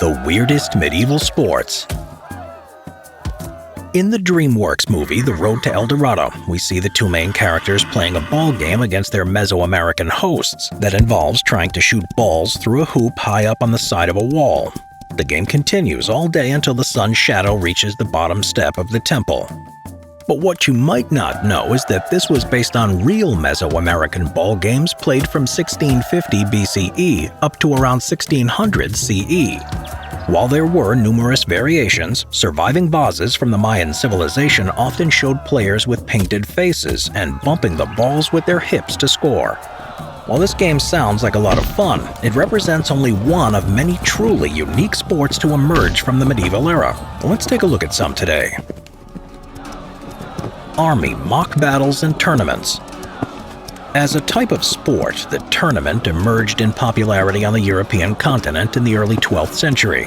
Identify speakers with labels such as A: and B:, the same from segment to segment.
A: The weirdest medieval sports. In the DreamWorks movie The Road to El Dorado, we see the two main characters playing a ball game against their Mesoamerican hosts that involves trying to shoot balls through a hoop high up on the side of a wall. The game continues all day until the sun's shadow reaches the bottom step of the temple. But what you might not know is that this was based on real Mesoamerican ball games played from 1650 BCE up to around 1600 CE. While there were numerous variations, surviving vases from the Mayan civilization often showed players with painted faces and bumping the balls with their hips to score. While this game sounds like a lot of fun, it represents only one of many truly unique sports to emerge from the medieval era. Let's take a look at some today. Army mock battles and tournaments. As a type of sport, the tournament emerged in popularity on the European continent in the early 12th century.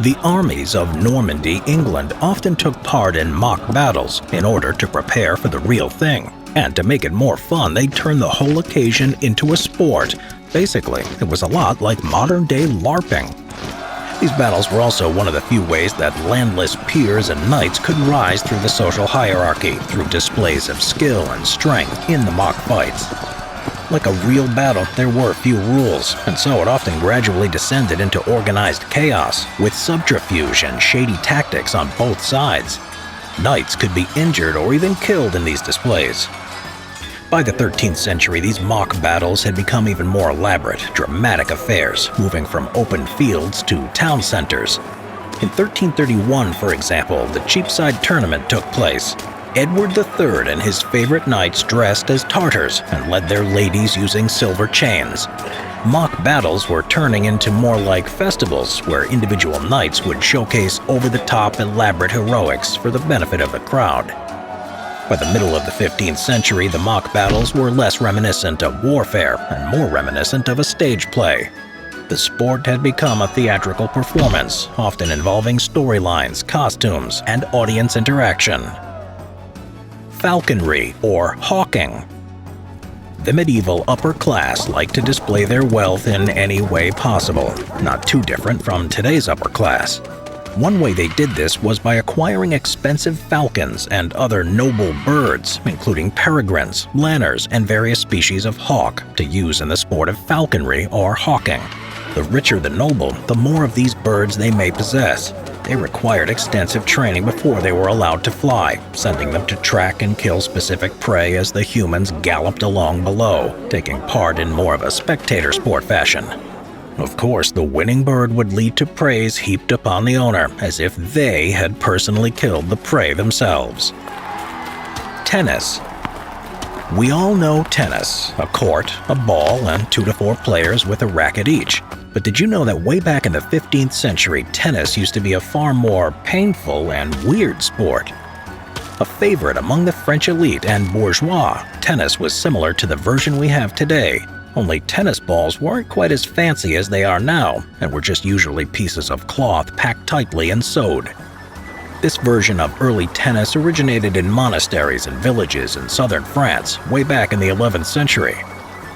A: The armies of Normandy, England often took part in mock battles in order to prepare for the real thing. And to make it more fun, they turned the whole occasion into a sport. Basically, it was a lot like modern-day LARPing. These battles were also one of the few ways that landless peers and knights could rise through the social hierarchy through displays of skill and strength in the mock fights. Like a real battle, there were few rules, and so it often gradually descended into organized chaos, with subterfuge and shady tactics on both sides. Knights could be injured or even killed in these displays. By the 13th century, these mock battles had become even more elaborate, dramatic affairs, moving from open fields to town centers. In 1331, for example, the Cheapside tournament took place. Edward III and his favorite knights dressed as Tartars and led their ladies using silver chains. Mock battles were turning into more like festivals, where individual knights would showcase over-the-top elaborate heroics for the benefit of the crowd. By the middle of the 15th century, the mock battles were less reminiscent of warfare and more reminiscent of a stage play. The sport had become a theatrical performance, often involving storylines, costumes, and audience interaction. Falconry, or hawking. The medieval upper class liked to display their wealth in any way possible, not too different from today's upper class. One way they did this was by acquiring expensive falcons and other noble birds, including peregrines, lanners, and various species of hawk, to use in the sport of falconry or hawking. The richer the noble, the more of these birds they may possess. They required extensive training before they were allowed to fly, sending them to track and kill specific prey as the humans galloped along below, taking part in more of a spectator sport fashion. Of course, the winning bird would lead to praise heaped upon the owner, as if they had personally killed the prey themselves. Tennis. We all know tennis, a court, a ball, and 2 to 4 players with a racket each. But did you know that way back in the 15th century, tennis used to be a far more painful and weird sport? A favorite among the French elite and bourgeois, tennis was similar to the version we have today. Only tennis balls weren't quite as fancy as they are now, and were just usually pieces of cloth packed tightly and sewed. This version of early tennis originated in monasteries and villages in southern France, way back in the 11th century.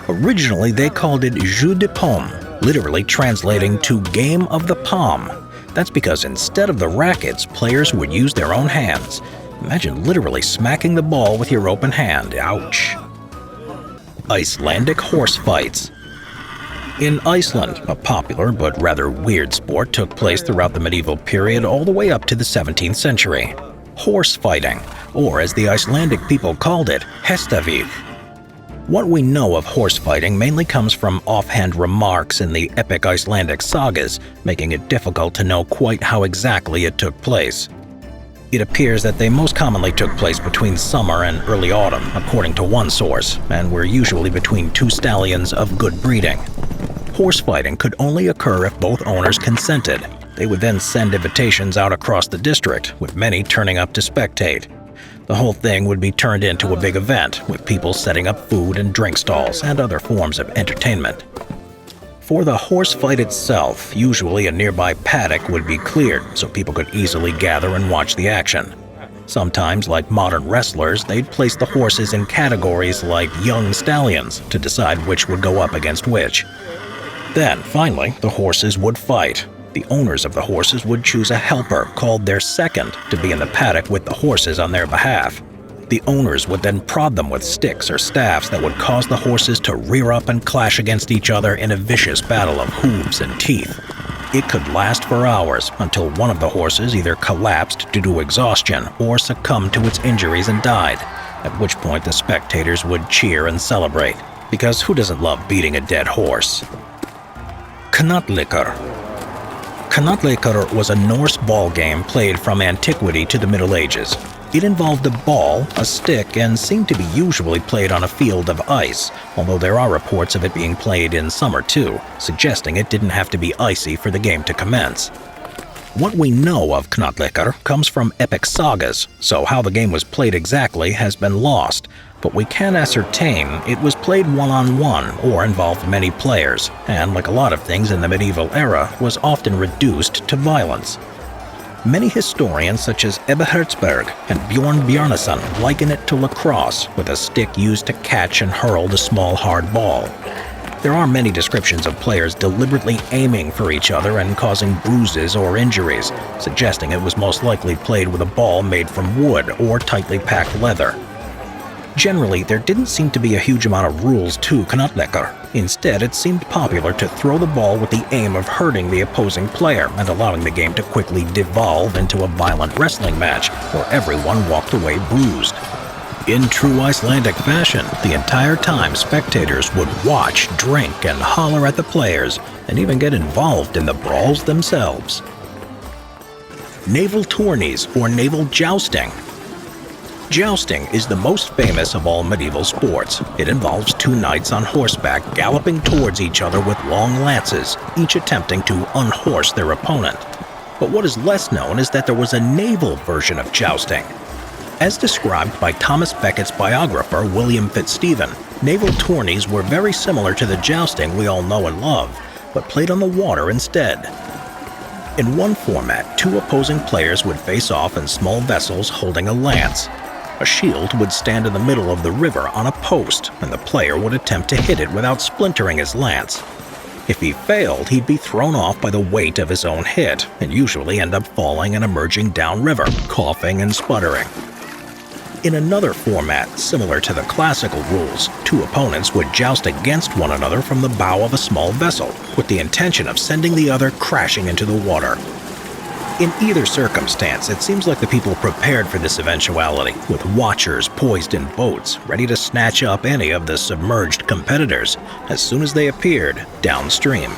A: Originally, they called it jeu de paume, literally translating to game of the palm. That's because instead of the rackets, players would use their own hands. Imagine literally smacking the ball with your open hand. Ouch. Icelandic horse fights. In Iceland, a popular but rather weird sport took place throughout the medieval period all the way up to the 17th century. Horse fighting, or as the Icelandic people called it, hestavík. What we know of horse fighting mainly comes from offhand remarks in the epic Icelandic sagas, making it difficult to know quite how exactly it took place. It appears that they most commonly took place between summer and early autumn, according to one source, and were usually between 2 stallions of good breeding. Horse fighting could only occur if both owners consented. They would then send invitations out across the district, with many turning up to spectate. The whole thing would be turned into a big event, with people setting up food and drink stalls and other forms of entertainment. For the horse fight itself, usually a nearby paddock would be cleared so people could easily gather and watch the action. Sometimes, like modern wrestlers, they'd place the horses in categories like young stallions to decide which would go up against which. Then, finally, the horses would fight. The owners of the horses would choose a helper, called their second, to be in the paddock with the horses on their behalf. The owners would then prod them with sticks or staffs that would cause the horses to rear up and clash against each other in a vicious battle of hooves and teeth. It could last for hours until one of the horses either collapsed due to exhaustion or succumbed to its injuries and died, at which point the spectators would cheer and celebrate, because who doesn't love beating a dead horse? Knattleikur. Knattleikur was a Norse ball game played from antiquity to the Middle Ages. It involved a ball, a stick, and seemed to be usually played on a field of ice, although there are reports of it being played in summer too, suggesting it didn't have to be icy for the game to commence. What we know of Knattleikur comes from epic sagas, so how the game was played exactly has been lost, but we can ascertain it was played one-on-one or involved many players, and like a lot of things in the medieval era, was often reduced to violence. Many historians such as Ebbe Hertzberg and Bjorn Bjarnason liken it to lacrosse, with a stick used to catch and hurl the small hard ball. There are many descriptions of players deliberately aiming for each other and causing bruises or injuries, suggesting it was most likely played with a ball made from wood or tightly packed leather. Generally, there didn't seem to be a huge amount of rules to Knattleikur. Instead, it seemed popular to throw the ball with the aim of hurting the opposing player and allowing the game to quickly devolve into a violent wrestling match where everyone walked away bruised. In true Icelandic fashion, the entire time spectators would watch, drink, and holler at the players, and even get involved in the brawls themselves. Naval tourneys, or naval jousting. Jousting is the most famous of all medieval sports. It involves two knights on horseback galloping towards each other with long lances, each attempting to unhorse their opponent. But what is less known is that there was a naval version of jousting. As described by Thomas Beckett's biographer William Fitzstephen, naval tourneys were very similar to the jousting we all know and love, but played on the water instead. In one format, two opposing players would face off in small vessels holding a lance. A shield would stand in the middle of the river on a post, and the player would attempt to hit it without splintering his lance. If he failed, he'd be thrown off by the weight of his own hit, and usually end up falling and emerging downriver, coughing and sputtering. In another format, similar to the classical rules, two opponents would joust against one another from the bow of a small vessel, with the intention of sending the other crashing into the water. In either circumstance, it seems like the people prepared for this eventuality, with watchers poised in boats, ready to snatch up any of the submerged competitors as soon as they appeared downstream.